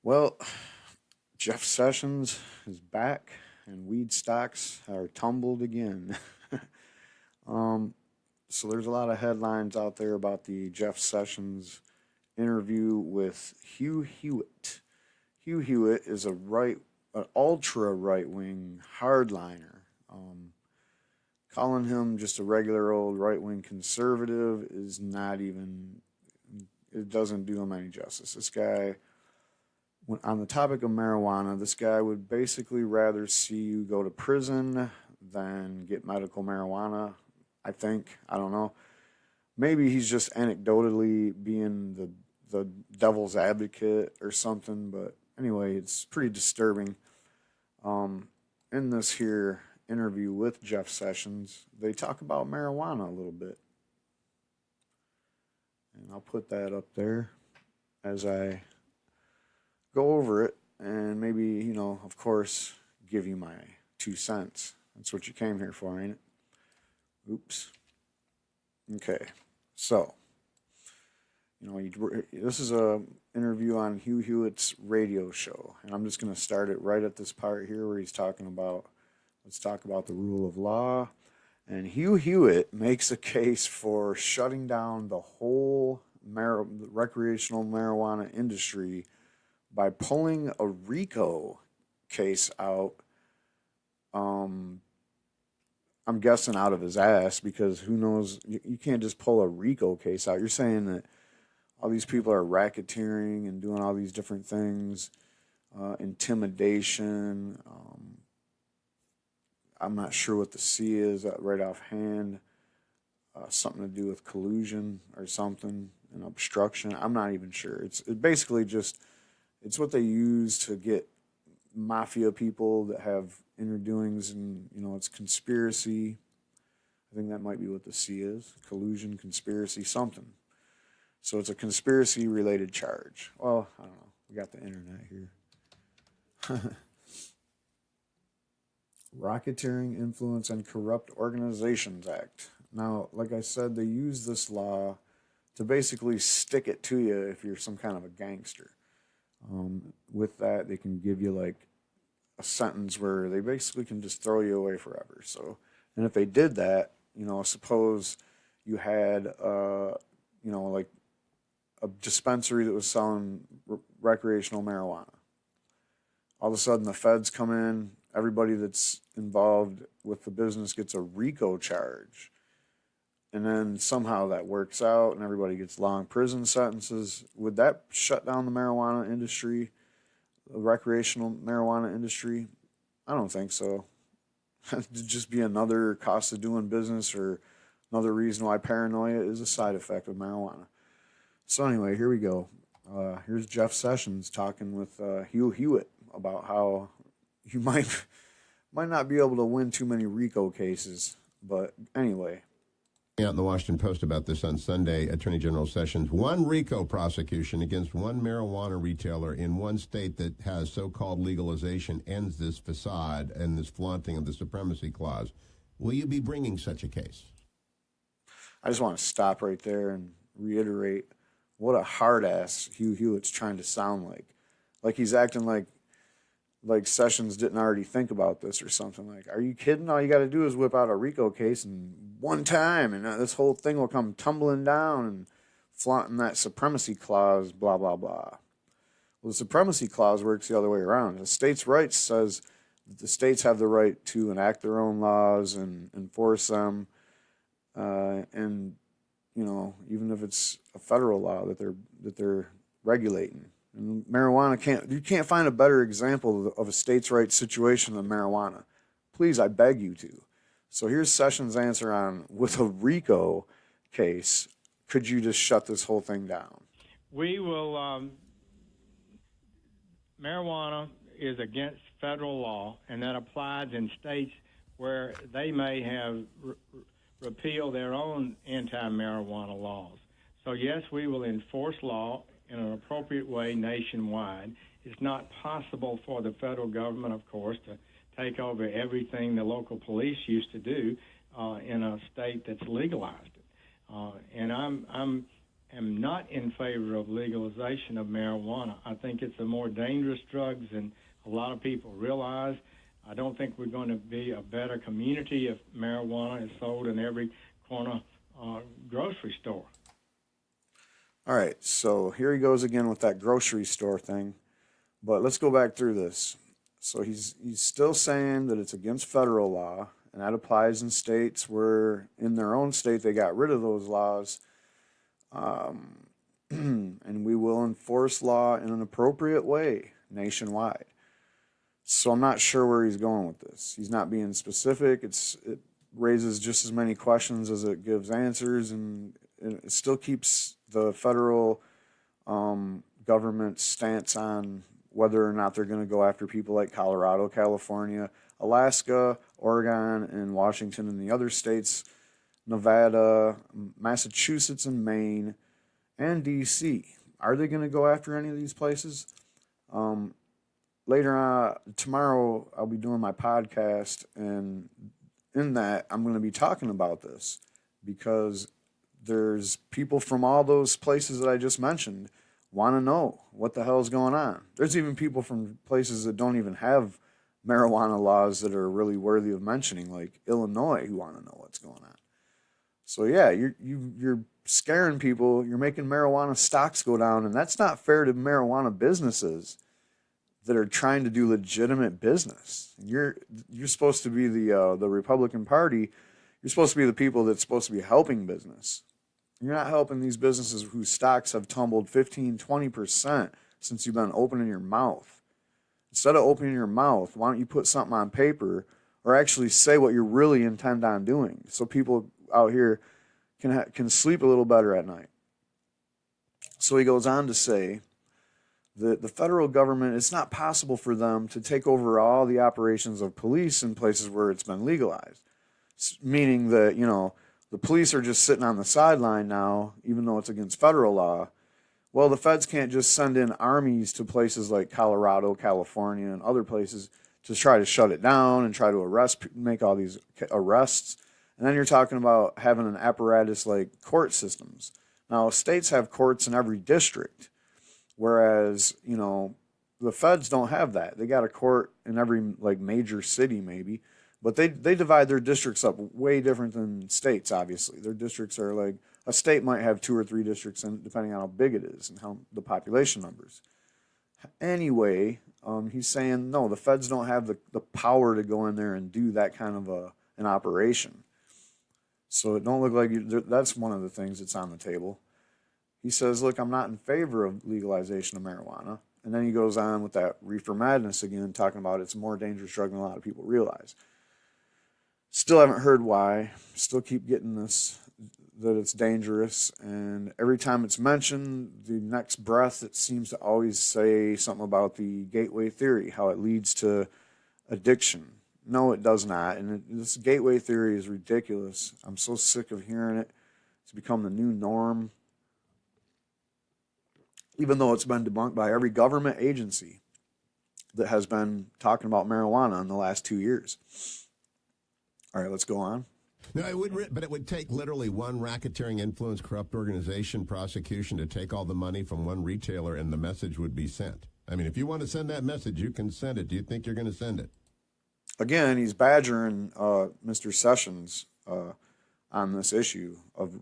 Well, Jeff Sessions is back, and weed stocks are tumbled again. um, so there's a lot of headlines out there about the Jeff Sessions interview with Hugh Hewitt. Hugh Hewitt is an ultra right wing hardliner. Calling him just a regular old right wing conservative is not even, it doesn't do him any justice. This guy, on the topic of marijuana, this guy would basically rather see you go to prison than get medical marijuana, I think. I don't know. Maybe he's just anecdotally being the devil's advocate or something, but anyway, it's pretty disturbing. In this here interview with Jeff Sessions, they talk about marijuana a little bit. And I'll put that up there as I go over it and maybe, of course, give you my 2 cents. That's what you came here for, ain't it? Oops. Okay. So, this is a interview on Hugh Hewitt's radio show, and I'm just going to start it right at this part here where he's talking about, let's talk about the rule of law. And Hugh Hewitt makes a case for shutting down the whole recreational marijuana industry by pulling a RICO case out. I'm guessing out of his ass, because who knows, you can't just pull a RICO case out. You're saying that all these people are racketeering and doing all these different things, intimidation. I'm not sure what the C is right offhand. Something to do with collusion or something, and obstruction. I'm not even sure. It's basically just, it's what they use to get mafia people that have inner doings, and it's conspiracy. I think that might be what the C is: collusion, conspiracy, something. So it's a conspiracy related charge. Well, I don't know. We got the internet here. Racketeering, Influence, and Corrupt Organizations Act. Now, like I said, they use this law to basically stick it to you if you're some kind of a gangster. With that, they can give you like a sentence where they basically can just throw you away forever. So, and if they did that, suppose you had, like a dispensary that was selling recreational marijuana. All of a sudden, the feds come in. Everybody that's involved with the business gets a RICO charge. And then somehow that works out and everybody gets long prison sentences. Would that shut down the marijuana industry, the recreational marijuana industry? I don't think so. It'd just be another cost of doing business, or another reason why paranoia is a side effect of marijuana. So anyway, here we go. Here's Jeff Sessions talking with Hugh Hewitt about how you might not be able to win too many RICO cases. But anyway. Out in the Washington Post about this on Sunday, Attorney General Sessions, one RICO prosecution against one marijuana retailer in one state that has so-called legalization ends this facade and this flaunting of the supremacy clause. Will you be bringing such a case? I just want to stop right there and reiterate what a hard-ass Hugh Hewitt's trying to sound like. Like he's acting like Sessions didn't already think about this or something. Like, are you kidding? All you got to do is whip out a RICO case and one time, and this whole thing will come tumbling down, and flaunting that supremacy clause, blah, blah, blah. Well, the supremacy clause works the other way around. The states' rights says that the states have the right to enact their own laws and enforce them, and even if it's a federal law that they're regulating. And marijuana you can't find a better example of a states' rights situation than marijuana. Please, I beg you to. So here's Sessions' answer on, with a RICO case, could you just shut this whole thing down? We will, marijuana is against federal law, and that applies in states where they may have repealed their own anti-marijuana laws. So yes, we will enforce law in an appropriate way nationwide. It's not possible for the federal government, of course, to take over everything the local police used to do in a state that's legalized it. And I'm am not in favor of legalization of marijuana. I think it's a more dangerous drug than a lot of people realize. I don't think we're going to be a better community if marijuana is sold in every corner grocery store. All right, so here he goes again with that grocery store thing. But let's go back through this. So he's still saying that it's against federal law, and that applies in states where in their own state they got rid of those laws. And we will enforce law in an appropriate way nationwide. So I'm not sure where he's going with this. He's not being specific. It raises just as many questions as it gives answers, and it still keeps the federal government's stance on whether or not they're going to go after people like Colorado, California, Alaska, Oregon, and Washington, and the other states, Nevada, Massachusetts, and Maine, and D.C. Are they going to go after any of these places? Later on, tomorrow, I'll be doing my podcast, and in that, I'm going to be talking about this because there's people from all those places that I just mentioned want to know what the hell is going on. There's even people from places that don't even have marijuana laws that are really worthy of mentioning, like Illinois, who want to know what's going on. So yeah, you're scaring people. You're making marijuana stocks go down, and that's not fair to marijuana businesses that are trying to do legitimate business. You're supposed to be the Republican Party. You're supposed to be the people that's supposed to be helping business. You're not helping these businesses whose stocks have tumbled 15, 20% since you've been opening your mouth. Instead of opening your mouth, why don't you put something on paper or actually say what you really intend on doing so people out here can sleep a little better at night. So he goes on to say that the federal government, it's not possible for them to take over all the operations of police in places where it's been legalized. Meaning that, the police are just sitting on the sideline now, even though it's against federal law. Well, the feds can't just send in armies to places like Colorado, California, and other places to try to shut it down and try to make all these arrests. And then you're talking about having an apparatus like court systems. Now, states have courts in every district, whereas, the feds don't have that. They got a court in every major city maybe. But they divide their districts up way different than states, obviously. Their districts are a state might have 2 or 3 districts, depending on how big it is and how the population numbers. Anyway, he's saying, no, the feds don't have the power to go in there and do that kind of an operation. So it don't look like that's one of the things that's on the table. He says, look, I'm not in favor of legalization of marijuana. And then he goes on with that reefer madness again, talking about it's a more dangerous drug than a lot of people realize. Still haven't heard why. Still keep getting this, that it's dangerous. And every time it's mentioned, the next breath, it seems to always say something about the gateway theory, how it leads to addiction. No, it does not. And this gateway theory is ridiculous. I'm so sick of hearing it. It's become the new norm. Even though it's been debunked by every government agency that has been talking about marijuana in the last 2 years. All right, let's go on. No, it would take literally one racketeering influence, corrupt organization, prosecution to take all the money from one retailer, and the message would be sent. I mean, if you want to send that message, you can send it. Do you think you're going to send it? Again, he's badgering Mr. Sessions on this issue of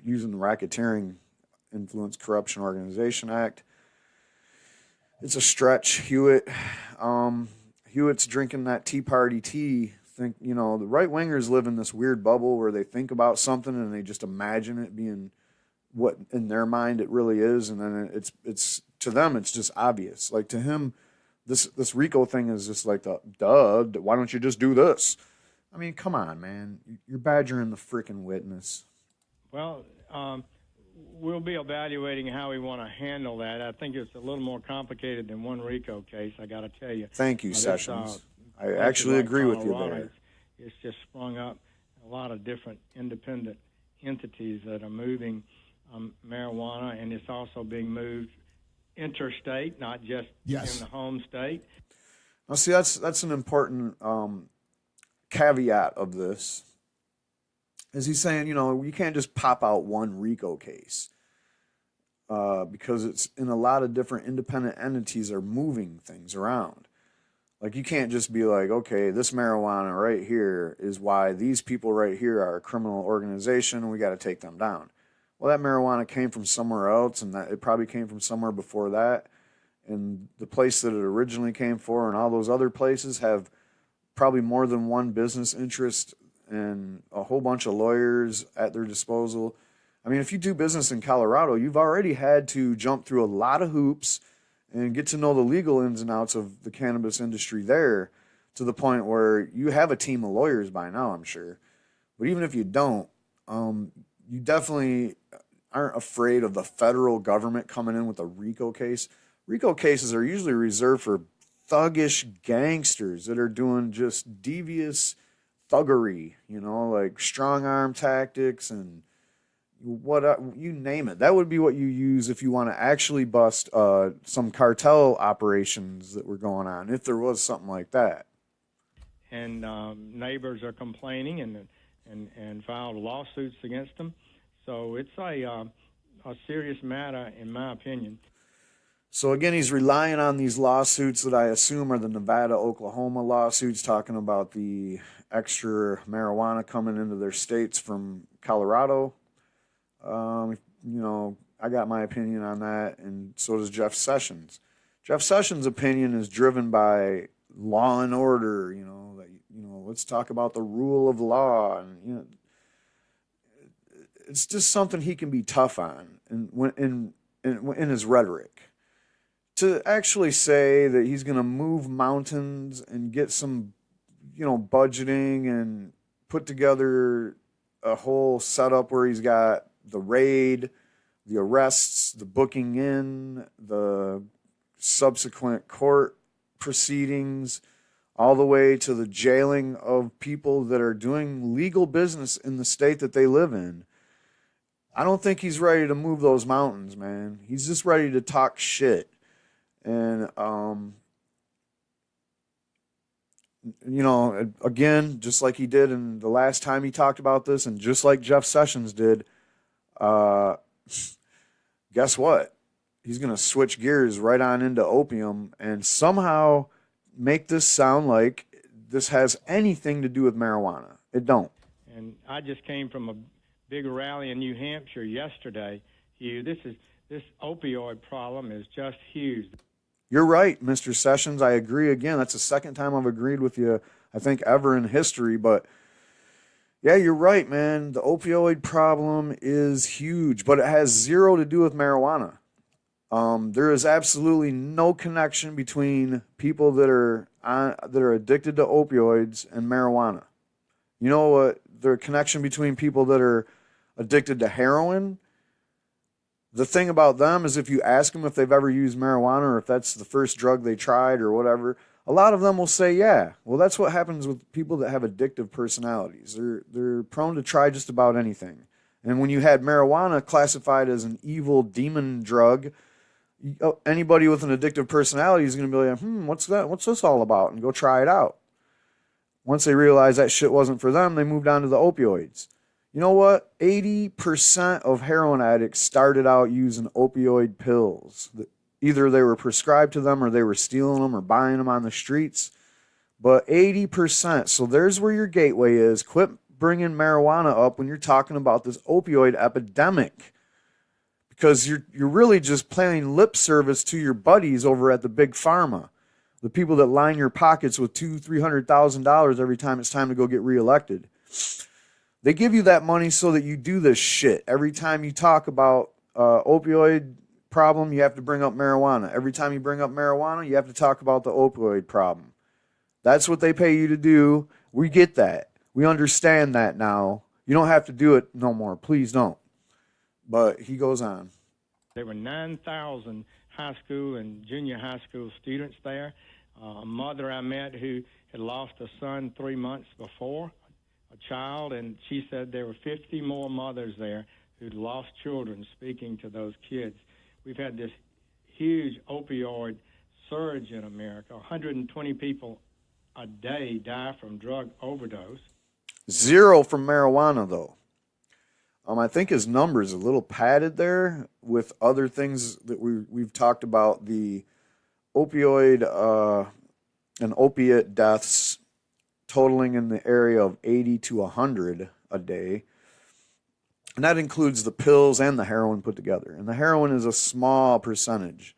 using the Racketeering Influence Corruption Organization Act. It's a stretch. Hewitt's drinking that Tea Party tea. The right wingers live in this weird bubble where they think about something and they just imagine it being what in their mind it really is, and then it's to them it's just obvious. Like to him, this RICO thing is just like duh. Why don't you just do this? I mean, come on, man. You're badgering the freaking witness. Well, we'll be evaluating how we want to handle that. I think it's a little more complicated than one RICO case, I got to tell you. Thank you, Sessions. I actually agree with you there. It's just sprung up a lot of different independent entities that are moving marijuana, and it's also being moved interstate, not just in the home state. Now, see, that's an important caveat of this. Is he's saying, you can't just pop out one RICO case. because it's in a lot of different independent entities are moving things around. Like you can't just be like, okay, this marijuana right here is why these people right here are a criminal organization and we got to take them down. Well, that marijuana came from somewhere else, and that it probably came from somewhere before that. And the place that it originally came for and all those other places have probably more than one business interest and a whole bunch of lawyers at their disposal. I mean, if you do business in Colorado, you've already had to jump through a lot of hoops and get to know the legal ins and outs of the cannabis industry there, to the point where you have a team of lawyers by now, I'm sure. But even if you don't, you definitely aren't afraid of the federal government coming in with a RICO case. RICO cases are usually reserved for thuggish gangsters that are doing just devious thuggery, like strong arm tactics and you name it. That would be what you use if you want to actually bust some cartel operations that were going on, if there was something like that. And neighbors are complaining and filed lawsuits against them. So it's a serious matter, in my opinion. So again, he's relying on these lawsuits that I assume are the Nevada-Oklahoma lawsuits, talking about the extra marijuana coming into their states from Colorado. I got my opinion on that, and so does Jeff Sessions. Jeff Sessions' opinion is driven by law and order. Let's talk about the rule of law, and it's just something he can be tough on, in his rhetoric. To actually say that he's going to move mountains and get some, budgeting and put together a whole setup where he's got the raid, the arrests, the booking in, the subsequent court proceedings, all the way to the jailing of people that are doing legal business in the state that they live in. I don't think he's ready to move those mountains, man. He's just ready to talk shit. And, again, just like he did in the last time he talked about this, and just like Jeff Sessions did, guess what? He's going to switch gears right on into opium and somehow make this sound like this has anything to do with marijuana. It don't. And I just came from a big rally in New Hampshire yesterday. This opioid problem is just huge. You're right, Mr. Sessions. I agree again. That's the second time I've agreed with you, I think, ever in history. But, yeah, you're right, man. The opioid problem is huge, but it has zero to do with marijuana. There is absolutely no connection between people that are addicted to opioids and marijuana. You know what? The connection between people that are addicted to heroin, the thing about them is if you ask them if they've ever used marijuana or if that's the first drug they tried or whatever, a lot of them will say, yeah. Well, that's what happens with people that have addictive personalities. They're prone to try just about anything. And when you had marijuana classified as an evil demon drug, anybody with an addictive personality is going to be like, what's that? What's this all about? And go try it out. Once they realize that shit wasn't for them, they moved on to the opioids. You know what? 80% of heroin addicts started out using opioid pills. Either they were prescribed to them or they were stealing them or buying them on the streets. But 80%. So there's where your gateway is. Quit bringing marijuana up when you're talking about this opioid epidemic. Because you're really just playing lip service to your buddies over at the big pharma. The people that line your pockets with $200,000-$300,000 every time it's time to go get reelected. They give you that money so that you do this shit. Every time you talk about opioid problem, you have to bring up marijuana. Every time you bring up marijuana, you have to talk about the opioid problem. That's what they pay you to do. We get that. We understand that now. You don't have to do it no more. Please don't. But he goes on. There were 9,000 high school and junior high school students there. A mother I met who had lost a son 3 months before, a child, and she said there were 50 more mothers there who'd lost children, speaking to those kids. We've had this huge opioid surge in America. 120 people a day die from drug overdose. 0 from marijuana, though. I think his number is a little padded there with other things that we've talked about, the opioid and opiate deaths totaling in the area of 80 to 100 a day. And that includes the pills and the heroin put together. And the heroin is a small percentage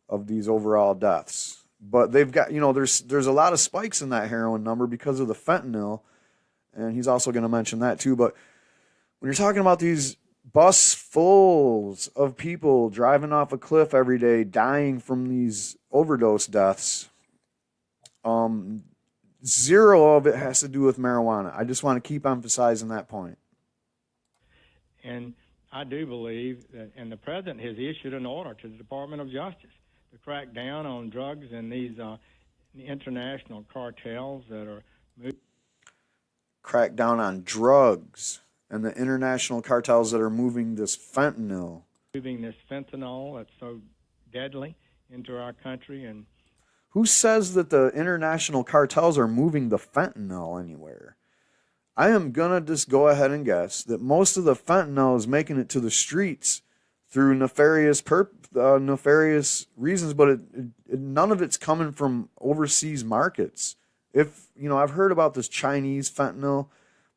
of these overall deaths. But they've got, there's a lot of spikes in that heroin number because of the fentanyl. And he's also going to mention that too. But when you're talking about these bus fulls of people driving off a cliff every day, dying from these overdose deaths, zero of it has to do with marijuana. I just want to keep emphasizing that point. And I do believe that, and the president has issued an order to the Department of Justice to crack down on drugs and these international cartels that are crack down on drugs and the international cartels that are moving this fentanyl. Moving this fentanyl that's so deadly into our country. And who says that the international cartels are moving the fentanyl anywhere? I am going to just go ahead and guess that most of the fentanyl is making it to the streets through nefarious reasons, but none of it's coming from overseas markets. I've heard about this Chinese fentanyl,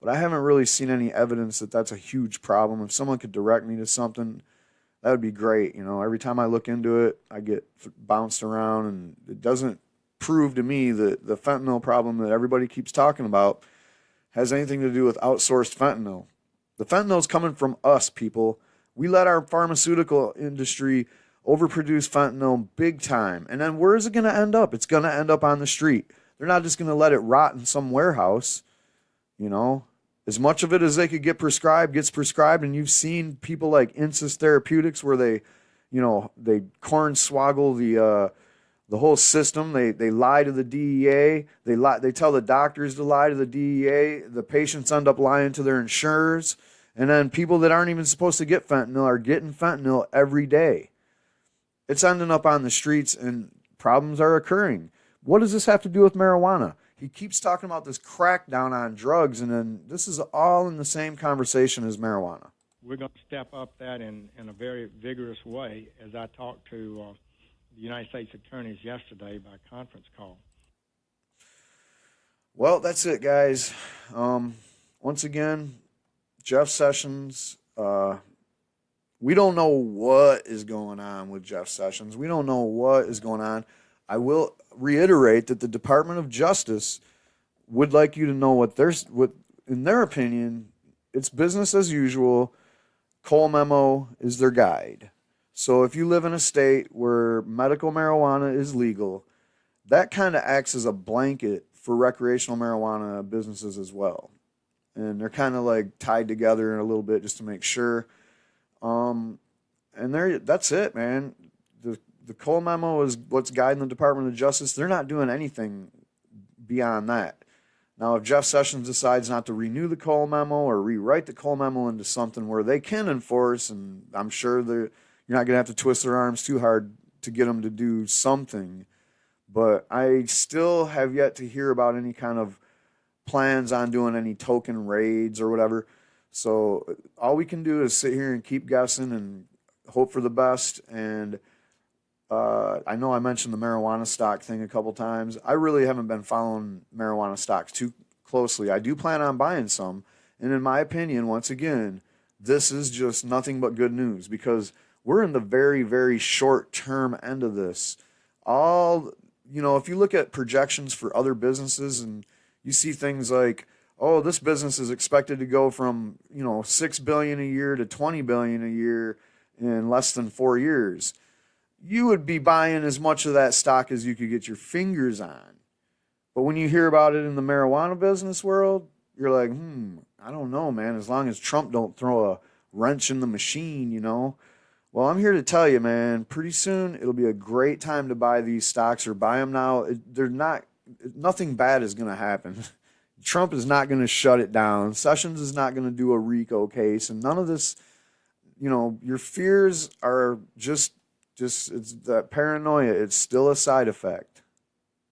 but I haven't really seen any evidence that that's a huge problem. If someone could direct me to something, that would be great. Every time I look into it, I get bounced around, and it doesn't prove to me that the fentanyl problem that everybody keeps talking about has anything to do with outsourced fentanyl. The fentanyl's coming from us, people. We let our pharmaceutical industry overproduce fentanyl big time. And then where is it going to end up? It's going to end up on the street. They're not just going to let it rot in some warehouse. As much of it as they could get prescribed gets prescribed. And you've seen people like Insys Therapeutics where they cornswoggle the whole system. They lie to the DEA. They tell the doctors to lie to the DEA. The patients end up lying to their insurers. And then people that aren't even supposed to get fentanyl are getting fentanyl every day. It's ending up on the streets and problems are occurring. What does this have to do with marijuana? He keeps talking about this crackdown on drugs, and then this is all in the same conversation as marijuana. We're going to step up that in a very vigorous way, as I talked to the United States attorneys yesterday by conference call. Well, that's it, guys. Once again, Jeff Sessions, we don't know what is going on with Jeff Sessions. We don't know what is going on. I will reiterate that the Department of Justice would like you to know what in their opinion, it's business as usual. Cole Memo is their guide. So if you live in a state where medical marijuana is legal, that kind of acts as a blanket for recreational marijuana businesses as well. And they're kind of like tied together in a little bit just to make sure. And that's it, man. The Cole Memo is what's guiding the Department of Justice. They're not doing anything beyond that. Now, if Jeff Sessions decides not to renew the Cole Memo or rewrite the Cole Memo into something where they can enforce, and I'm sure you're not going to have to twist their arms too hard to get them to do something, but I still have yet to hear about any kind of plans on doing any token raids or whatever. So all we can do is sit here and keep guessing and hope for the best. And I know I mentioned the marijuana stock thing a couple times. I really haven't been following marijuana stocks too closely. I do plan on buying some. And in my opinion, once again, this is just nothing but good news because we're in the very, very short-term end of this. If you look at projections for other businesses and you see things like, oh, this business is expected to go from, $6 billion a year to $20 billion a year in less than 4 years. You would be buying as much of that stock as you could get your fingers on. But when you hear about it in the marijuana business world, you're like, I don't know, man, as long as Trump don't throw a wrench in the machine, Well, I'm here to tell you, man, pretty soon it'll be a great time to buy these stocks or buy them now. Nothing bad is going to happen. Trump is not going to shut it down. Sessions is not going to do a RICO case. And none of this, your fears are just it's that paranoia. It's still a side effect.